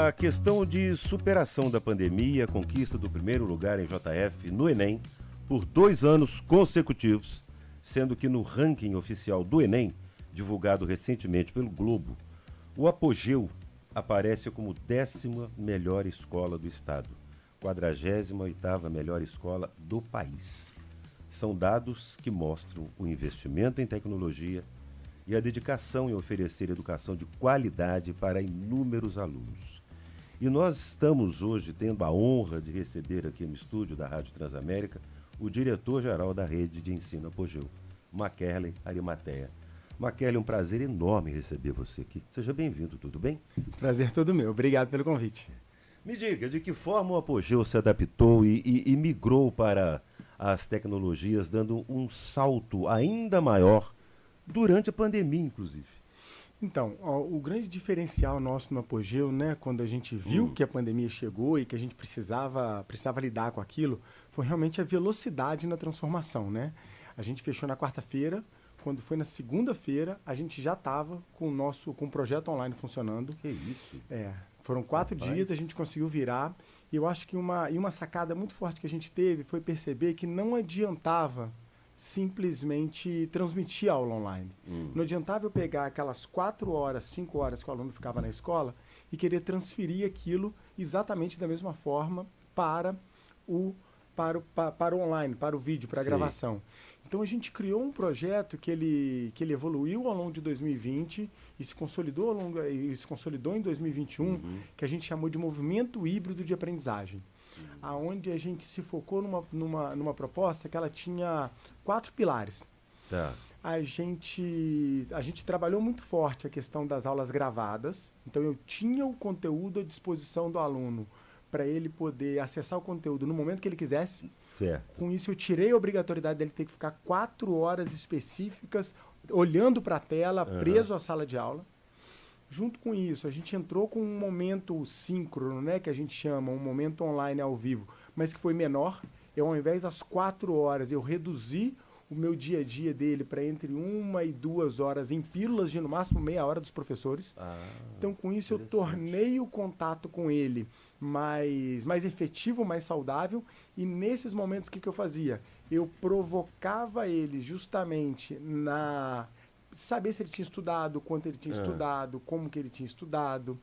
A questão de superação da pandemia, conquista do primeiro lugar em JF no Enem por 2 anos consecutivos, sendo que no ranking oficial do Enem, divulgado recentemente pelo Globo, o Apogeu aparece como 10ª melhor escola do estado, 48ª melhor escola do país. São dados que mostram o investimento em tecnologia e a dedicação em oferecer educação de qualidade para inúmeros alunos. E nós estamos hoje tendo a honra de receber aqui no estúdio da Rádio Transamérica o diretor-geral da Rede de Ensino Apogeu, Maquerley Arimateia. Maquerley, um prazer enorme receber você aqui. Seja bem-vindo, tudo bem? Prazer todo meu. Obrigado pelo convite. Me diga, de que forma o Apogeu se adaptou e migrou para as tecnologias, dando um salto ainda maior durante a pandemia, inclusive? Então, o grande diferencial nosso no Apogeu, né, quando a gente viu que a pandemia chegou e que a gente precisava lidar com aquilo, foi realmente a velocidade na transformação, né? A gente fechou na quarta-feira, quando foi na segunda-feira, a gente já estava com o projeto online funcionando. Que isso? Foram 4 dias, a gente conseguiu virar. E eu acho que uma sacada muito forte que a gente teve foi perceber que não adiantava simplesmente transmitir a aula online. Não adiantava eu pegar aquelas 4 horas, 5 horas que o aluno ficava na escola e querer transferir aquilo exatamente da mesma forma para o online, para o vídeo, para a gravação. Então a gente criou um projeto que ele evoluiu ao longo de 2020 e se consolidou em 2021, que a gente chamou de movimento híbrido de aprendizagem. Aonde a gente se focou numa proposta que ela tinha 4 pilares. Tá. A gente trabalhou muito forte a questão das aulas gravadas, então eu tinha o conteúdo à disposição do aluno para ele poder acessar o conteúdo no momento que ele quisesse. Certo. Com isso eu tirei a obrigatoriedade dele ter que ficar 4 horas específicas olhando para a tela, preso à sala de aula. Junto com isso, a gente entrou com um momento síncrono, né, que a gente chama, um momento online ao vivo, mas que foi menor. Eu, ao invés das 4 horas, eu reduzi o meu dia a dia dele para entre 1 e 2 horas em pílulas de, no máximo, meia hora dos professores. Então, com isso, eu tornei o contato com ele mais efetivo, mais saudável. E nesses momentos, o que eu fazia? Eu provocava ele justamente na saber se ele tinha estudado, quanto ele tinha estudado, como que ele tinha estudado.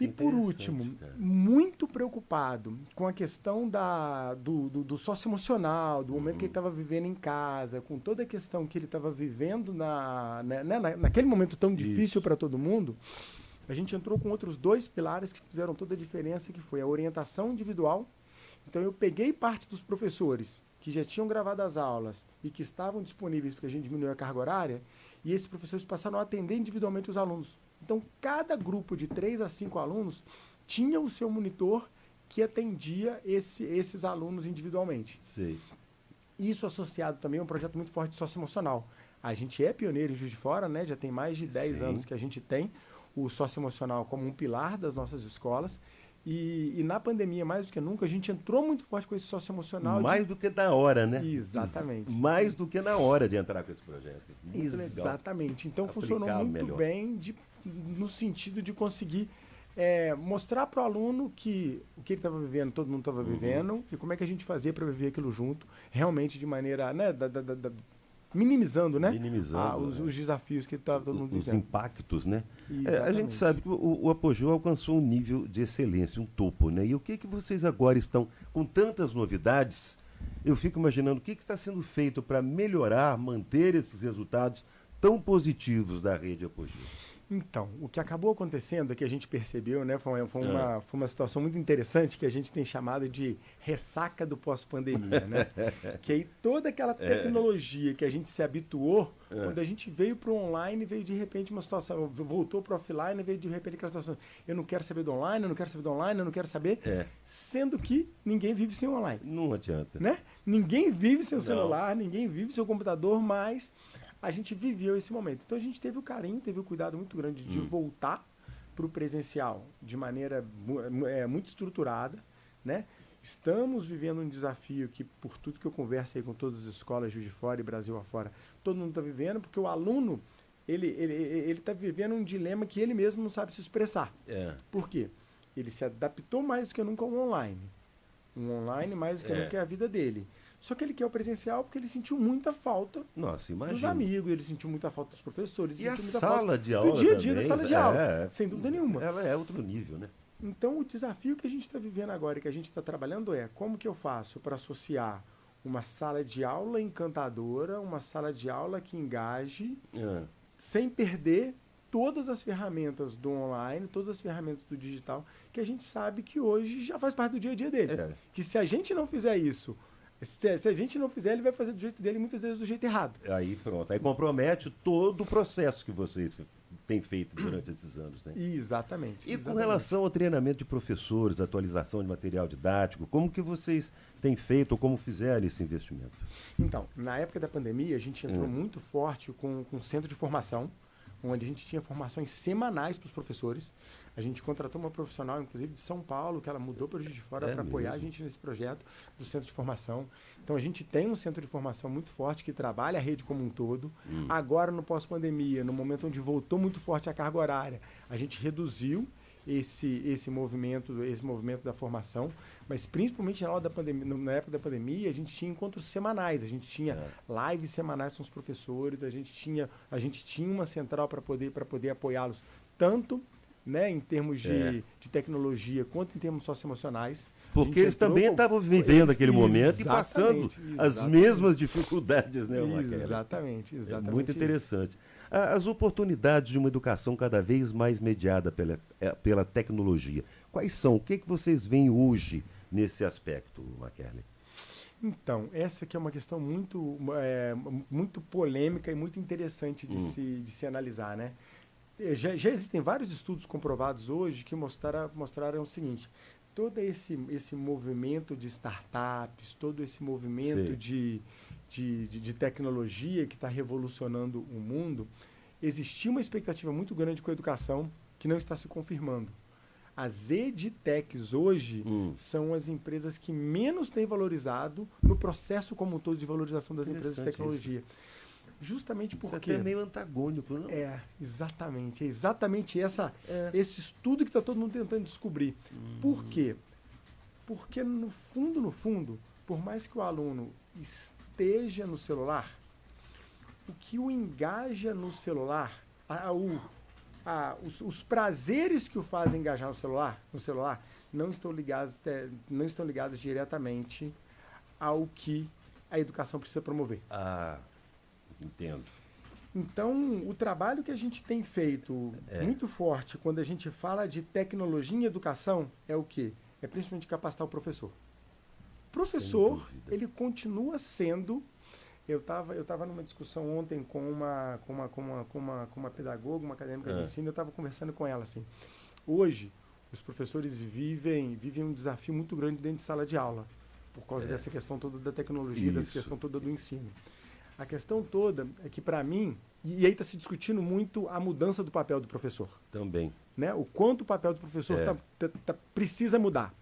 E por último, muito preocupado com a questão do socioemocional, do momento que ele estava vivendo em casa, com toda a questão que ele estava vivendo naquele momento tão difícil para todo mundo, a gente entrou com outros 2 pilares que fizeram toda a diferença, que foi a orientação individual. Então eu peguei parte dos professores que já tinham gravado as aulas e que estavam disponíveis para a gente diminuir a carga horária, e esses professores passaram a atender individualmente os alunos. Então, cada grupo de 3 a 5 alunos tinha o seu monitor que atendia esses alunos individualmente. Sei. Isso associado também a um projeto muito forte de socioemocional. A gente é pioneiro em Juiz de Fora, né? Já tem mais de 10 anos que a gente tem o socioemocional como um pilar das nossas escolas. E na pandemia, mais do que nunca, a gente entrou muito forte com esse socioemocional. Mais do que na hora, né? Exatamente. Mais do que na hora de entrar com esse projeto. Muito Exatamente. Legal. Então funcionou muito bem no sentido de conseguir mostrar para o aluno que o que ele estava vivendo, todo mundo estava vivendo, e como é que a gente fazia para viver aquilo junto, realmente de maneira, né, minimizando, né? Os desafios que estava todo mundo vivendo. Os impactos, né? A gente sabe que o Apogeu alcançou um nível de excelência, um topo, né? E o que vocês agora estão, com tantas novidades, eu fico imaginando o que está sendo feito para melhorar, manter esses resultados tão positivos da rede Apogeu. Então, o que acabou acontecendo é que a gente percebeu, né, foi uma situação muito interessante que a gente tem chamado de ressaca do pós-pandemia, né? Que aí toda aquela tecnologia que a gente se habituou, quando a gente veio para o online, veio de repente uma situação, voltou para o offline, veio de repente aquela situação, eu não quero saber do online, eu não quero saber do online, eu não quero saber, sendo que ninguém vive sem o online. Não adianta. Né? Ninguém vive sem o celular, ninguém vive sem o computador, mas a gente viveu esse momento. Então a gente teve o carinho, teve o cuidado muito grande de voltar para o presencial de maneira muito estruturada, né? Estamos vivendo um desafio que, por tudo que eu converso aí com todas as escolas Juiz de Fora e Brasil afora, todo mundo está vivendo, porque o aluno ele está vivendo um dilema que ele mesmo não sabe se expressar. Por quê? Ele se adaptou mais do que nunca ao online. Um online mais do que nunca é a vida dele. Só que ele quer o presencial porque ele sentiu muita falta dos amigos, ele sentiu muita falta dos professores. E a muita sala de aula do dia a dia também, da sala de aula, sem dúvida nenhuma. Ela é outro nível, né? Então, o desafio que a gente está vivendo agora e que a gente está trabalhando é como que eu faço para associar uma sala de aula encantadora, uma sala de aula que engaje, sem perder todas as ferramentas do online, todas as ferramentas do digital, que a gente sabe que hoje já faz parte do dia a dia dele. Que se a gente não fizer isso, se a gente não fizer, ele vai fazer do jeito dele, muitas vezes do jeito errado. Aí pronto, aí compromete todo o processo que vocês têm feito durante esses anos, né? Exatamente. E com relação ao treinamento de professores, atualização de material didático, como que vocês têm feito ou como fizeram esse investimento? Então, na época da pandemia, a gente entrou muito forte com um centro de formação, onde a gente tinha formações semanais para os professores. A gente contratou uma profissional, inclusive, de São Paulo, que ela mudou para o Juiz de Fora para apoiar a gente nesse projeto do centro de formação. Então, a gente tem um centro de formação muito forte que trabalha a rede como um todo. Agora, no pós-pandemia, no momento onde voltou muito forte a carga horária, a gente reduziu esse movimento da formação, mas principalmente na época da pandemia, a gente tinha encontros semanais, a gente tinha lives semanais com os professores, a gente tinha uma central para poder apoiá-los, tanto, né, em termos de tecnologia, quanto em termos socioemocionais. Porque eles também estavam vivendo aquele momento e passando as mesmas dificuldades, né, Maquera? Exatamente. É muito interessante. As oportunidades de uma educação cada vez mais mediada pela tecnologia, quais são? O que vocês veem hoje nesse aspecto, Maquerle? Então, essa aqui é uma questão muito polêmica e muito interessante de se analisar, né? Já existem vários estudos comprovados hoje que mostraram o seguinte: todo esse movimento de startups, todo esse movimento de tecnologia que está revolucionando o mundo, existia uma expectativa muito grande com a educação que não está se confirmando. As edtechs hoje são as empresas que menos têm valorizado no processo como um todo de valorização das empresas de tecnologia. Isso. Justamente porque... Isso é meio antagônico, não? Exatamente. É exatamente esse estudo que está todo mundo tentando descobrir. Por quê? Porque, no fundo, por mais que o aluno esteja no celular, o que o engaja no celular, os prazeres que o fazem engajar no celular não estão ligados diretamente ao que a educação precisa promover. Entendo. Então, o trabalho que a gente tem feito muito forte quando a gente fala de tecnologia em educação é o quê? É principalmente capacitar o professor. O professor, ele continua sendo... Eu tava numa discussão ontem com uma pedagoga, uma acadêmica de ensino, eu estava conversando com ela assim. Hoje, os professores vivem um desafio muito grande dentro de sala de aula, por causa dessa questão toda da tecnologia, dessa questão toda do ensino. A questão toda é que, para mim, e aí está se discutindo muito a mudança do papel do professor. Também. Né? O quanto o papel do professor precisa mudar.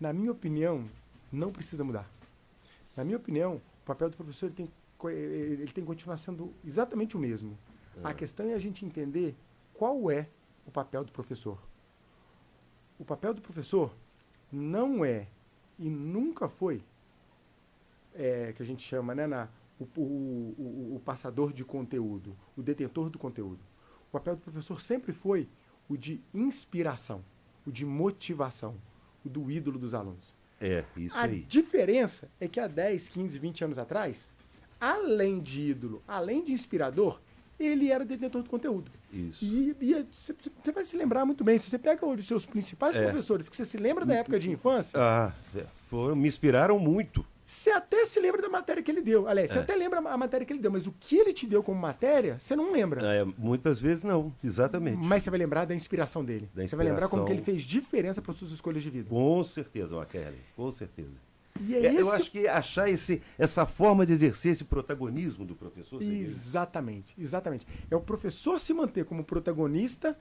Na minha opinião, não precisa mudar. Na minha opinião, o papel do professor ele tem que continuar sendo exatamente o mesmo. A questão é a gente entender qual é o papel do professor. O papel do professor não é e nunca foi, que a gente chama, né, o passador de conteúdo, o detentor do conteúdo. O papel do professor sempre foi o de inspiração, o de motivação, o do ídolo dos alunos. Isso aí. A diferença é que há 10, 15, 20 anos atrás, além de ídolo, além de inspirador, ele era detentor do conteúdo. Isso. E você vai se lembrar muito bem. Se você pega os seus principais professores, que você se lembra da época de infância... me inspiraram muito. Você até se lembra da matéria que ele deu. Aliás, você até lembra a matéria que ele deu, mas o que ele te deu como matéria, você não lembra. Muitas vezes não, exatamente. Mas você vai lembrar da inspiração dele. Você vai lembrar como que ele fez diferença para as suas escolhas de vida. Com certeza, Maquerle, com certeza. E eu acho que achar essa forma de exercer esse protagonismo do professor... Exatamente. É o professor se manter como protagonista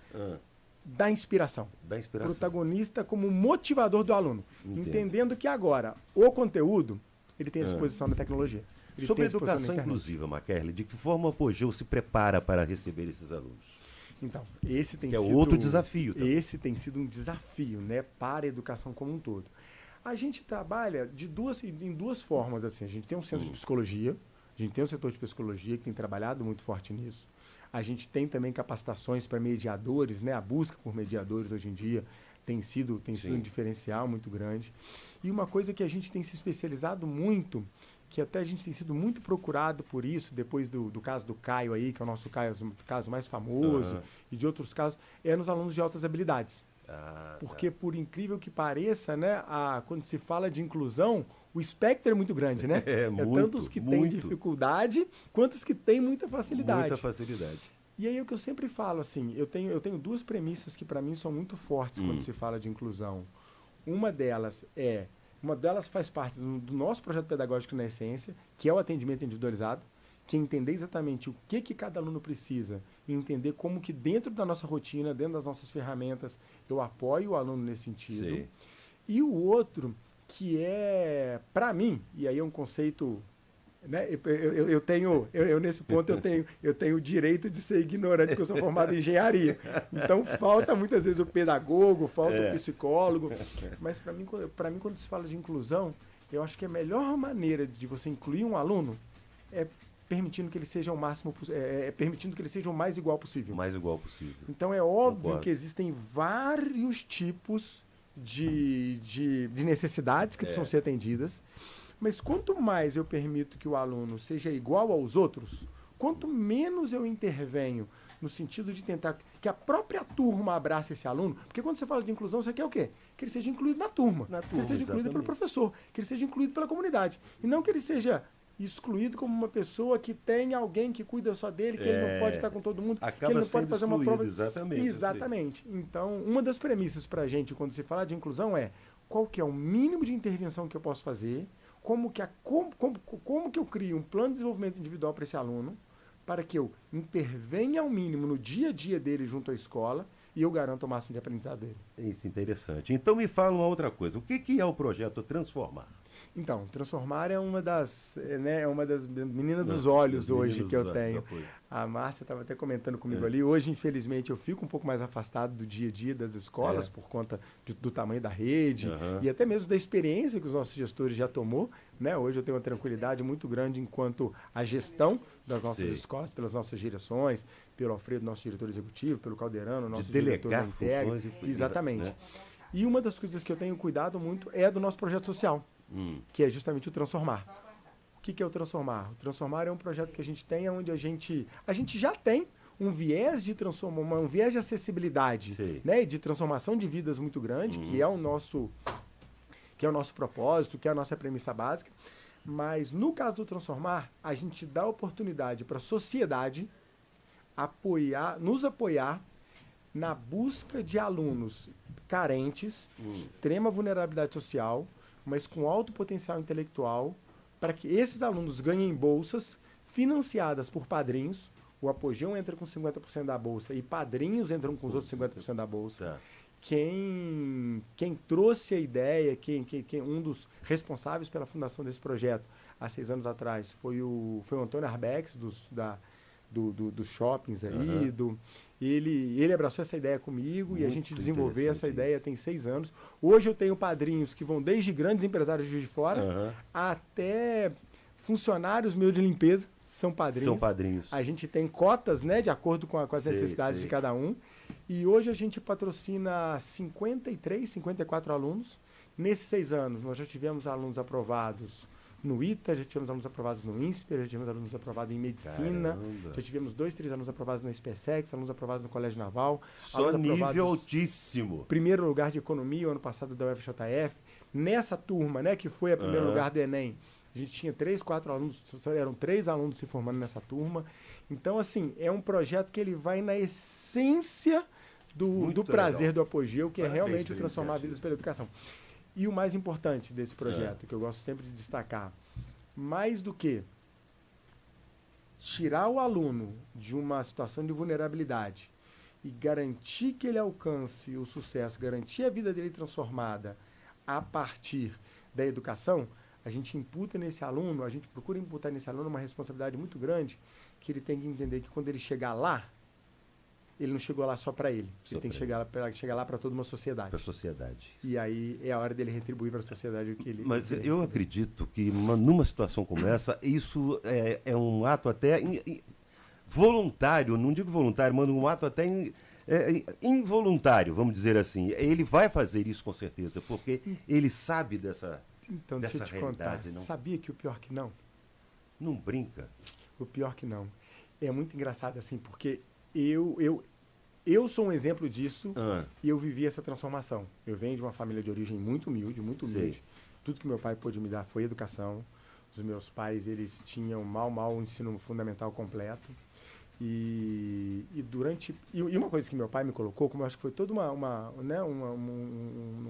da inspiração. Protagonista como motivador do aluno. Entendo. Entendendo que agora o conteúdo ele tem a disposição da tecnologia. ele Sobre tem exposição na educação internet. inclusiva, Maquerle, de que forma o Apogeu se prepara para receber esses alunos? Então, esse tem Que é sido outro desafio também. Esse tem sido um desafio, né, para a educação como um todo. A gente trabalha em duas formas, assim. A gente tem um centro de psicologia, a gente tem um setor de psicologia que tem trabalhado muito forte nisso. A gente tem também capacitações para mediadores, né? A busca por mediadores hoje em dia tem sido um diferencial muito grande. E uma coisa que a gente tem se especializado muito, que até a gente tem sido muito procurado por isso, depois do caso do Caio aí, que é o nosso caso mais famoso, e de outros casos, é nos alunos de altas habilidades. Porque, por incrível que pareça, né, quando se fala de inclusão, o espectro é muito grande, né? Tanto os que têm dificuldade, quanto os que têm muita facilidade. Muita facilidade. E aí é o que eu sempre falo, assim, eu tenho duas premissas que para mim são muito fortes quando se fala de inclusão. Uma delas faz parte do nosso projeto pedagógico na essência, que é o atendimento individualizado, que é entender exatamente o que cada aluno precisa e entender como que dentro da nossa rotina, dentro das nossas ferramentas, eu apoio o aluno nesse sentido. Sim. E o outro, que é, para mim, e aí é um conceito, né, nesse ponto eu tenho o direito de ser ignorante, porque eu sou formado em engenharia. Então falta muitas vezes o pedagogo, falta o psicólogo. Mas para mim, quando se fala de inclusão, eu acho que a melhor maneira de você incluir um aluno é permitindo que ele seja permitindo que ele seja o mais igual possível. O mais igual possível. Então é óbvio que existem vários tipos de necessidades que precisam ser atendidas, mas quanto mais eu permito que o aluno seja igual aos outros, quanto menos eu intervenho no sentido de tentar que a própria turma abrace esse aluno, porque quando você fala de inclusão, você quer o quê? Que ele seja incluído na turma, que ele seja incluído pelo professor, que ele seja incluído pela comunidade, e não que ele seja excluído como uma pessoa que tem alguém que cuida só dele, que ele não pode estar com todo mundo, que ele não pode fazer uma prova. Exatamente. Então, uma das premissas para a gente, quando se fala de inclusão, é qual que é o mínimo de intervenção que eu posso fazer, como que eu crio um plano de desenvolvimento individual para esse aluno, para que eu intervenha ao mínimo no dia a dia dele junto à escola e eu garanto o máximo de aprendizado dele. Isso, interessante. Então me fala uma outra coisa. O que é o projeto Transformar? Então, Transformar é uma das meninas dos olhos hoje que eu tenho. A Márcia estava até comentando comigo ali. Hoje, infelizmente, eu fico um pouco mais afastado do dia a dia das escolas por conta do tamanho da rede e até mesmo da experiência que os nossos gestores já tomou. Né? Hoje eu tenho uma tranquilidade muito grande enquanto a gestão das nossas escolas, pelas nossas direções, pelo Alfredo, nosso diretor executivo, pelo Calderano, nosso diretor da Integra. Exatamente. E uma das coisas que eu tenho cuidado muito é do nosso projeto social. Que é justamente o Transformar. O que é o Transformar? O Transformar é um projeto que a gente tem onde a gente já tem um viés de um viés de acessibilidade, né, de transformação de vidas muito grande, que é o nosso propósito, que é a nossa premissa básica. Mas no caso do Transformar, a gente dá oportunidade para a sociedade nos apoiar na busca de alunos carentes, extrema vulnerabilidade social, mas com alto potencial intelectual, para que esses alunos ganhem bolsas financiadas por padrinhos. O Apogeu entra com 50% da bolsa e padrinhos entram com os outros 50% da bolsa. Quem trouxe a ideia, um dos responsáveis pela fundação desse projeto há 6 anos atrás foi o Antônio Arbex, dos shoppings aí, ele abraçou essa ideia comigo. Muito, e a gente desenvolveu essa ideia tem 6 anos. Hoje eu tenho padrinhos que vão desde grandes empresários de Juiz de Fora até funcionários meus de limpeza, são padrinhos. A gente tem cotas, né, de acordo com as necessidades de cada um. E hoje a gente patrocina 54 alunos. Nesses 6 anos, nós já tivemos alunos aprovados no ITA, já tivemos alunos aprovados no INSPER, já tivemos alunos aprovados em Medicina, já tivemos 2, 3 alunos aprovados na SpaceX, alunos aprovados no Colégio Naval. Só nível altíssimo. Primeiro lugar de Economia, o ano passado da UFJF. Nessa turma, né, que foi a primeiro lugar do Enem, a gente tinha 3, 4 alunos, eram 3 alunos se formando nessa turma. Então, assim, é um projeto que ele vai na essência do prazer do Apogeu, que é realmente o transformar vidas pela educação. E o mais importante desse projeto, que eu gosto sempre de destacar, mais do que tirar o aluno de uma situação de vulnerabilidade e garantir que ele alcance o sucesso, garantir a vida dele transformada a partir da educação, a gente imputa nesse aluno, a gente procura imputar nesse aluno uma responsabilidade muito grande, que ele tem que entender que quando ele chegar lá, ele não chegou lá só para ele. Ele tem que chegar lá para toda uma sociedade. Para a sociedade. E aí é a hora dele retribuir para a sociedade o que ele... Mas eu acredito que numa situação como essa, isso é um ato até voluntário, não digo voluntário, mas um ato até involuntário, vamos dizer assim. Ele vai fazer isso com certeza, porque ele sabe dessa Então, deixa eu te contar. Não? Sabia que o pior que não? Não brinca. O pior que não. É muito engraçado assim, porque eu sou um exemplo disso e eu vivi essa transformação. Eu venho de uma família de origem muito humilde, muito humilde. Sei. Tudo que meu pai pôde me dar foi educação. Os meus pais, eles tinham mal o ensino fundamental completo. E uma coisa que meu pai me colocou, como eu acho que foi toda um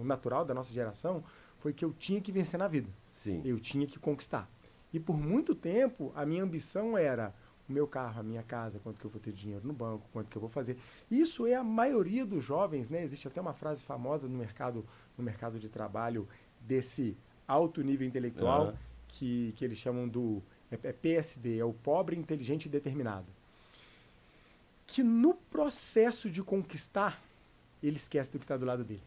natural da nossa geração, foi que eu tinha que vencer na vida. Sim. Eu tinha que conquistar. E por muito tempo, a minha ambição era o meu carro, a minha casa, quanto que eu vou ter dinheiro no banco, quanto que eu vou fazer. Isso é a maioria dos jovens, né? Existe até uma frase famosa no mercado de trabalho desse alto nível intelectual que eles chamam do PSD, é o pobre, inteligente e determinado. Que no processo de conquistar, ele esquece do que está do lado dele.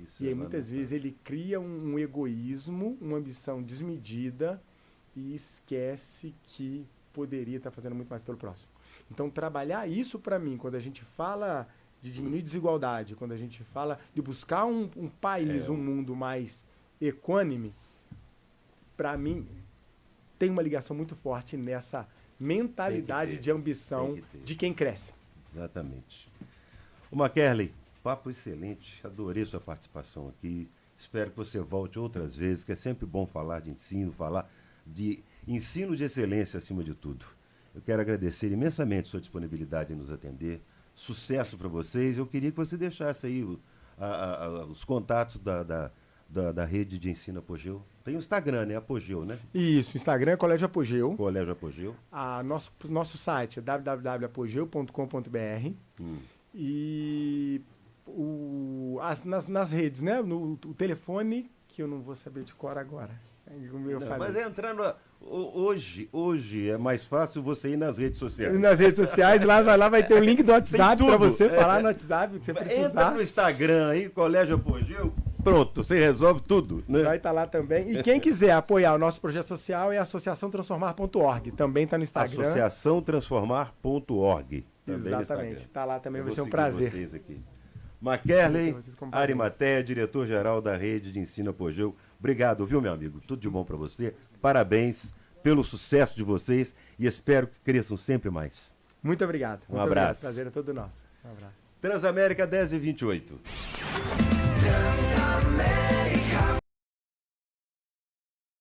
Isso e aí muitas vezes ele cria um egoísmo, uma ambição desmedida e esquece que poderia estar fazendo muito mais pelo próximo. Então, trabalhar isso para mim, quando a gente fala de diminuir desigualdade, quando a gente fala de buscar um país, um mundo mais equânime, para mim, tem uma ligação muito forte nessa mentalidade de ambição de quem cresce. Exatamente. O Maquerley, papo excelente, adorei sua participação aqui. Espero que você volte outras vezes, que é sempre bom falar de ensino, falar de ensino de excelência acima de tudo. Eu quero agradecer imensamente sua disponibilidade em nos atender. Sucesso para vocês. Eu queria que você deixasse aí os contatos da rede de ensino Apogeu. Tem o Instagram, né? Apogeu, né? Isso, o Instagram é Colégio Apogeu. Colégio Apogeu. Nosso site é www.apogeu.com.br. E nas redes, né? O telefone, que eu não vou saber de cor agora. Mas entrando... Hoje é mais fácil você ir nas redes sociais. Nas redes sociais, lá vai ter o link do WhatsApp para você falar no WhatsApp o que você precisar. Entra no Instagram aí, Colégio Apogeu, pronto, você resolve tudo. Né? Vai estar lá também. E quem quiser apoiar o nosso projeto social é a associaçãotransformar.org. Também está no Instagram. Associaçãotransformar.org. Exatamente. Está lá também, vai ser um prazer. Vocês aqui. Maquerley Arimatea, diretor-geral da Rede de Ensino Apogeu. Obrigado, viu, meu amigo? Tudo de bom para você. Parabéns pelo sucesso de vocês e espero que cresçam sempre mais. Muito obrigado. Um abraço. Prazer é todo nosso. Um abraço. Transamérica 10h28.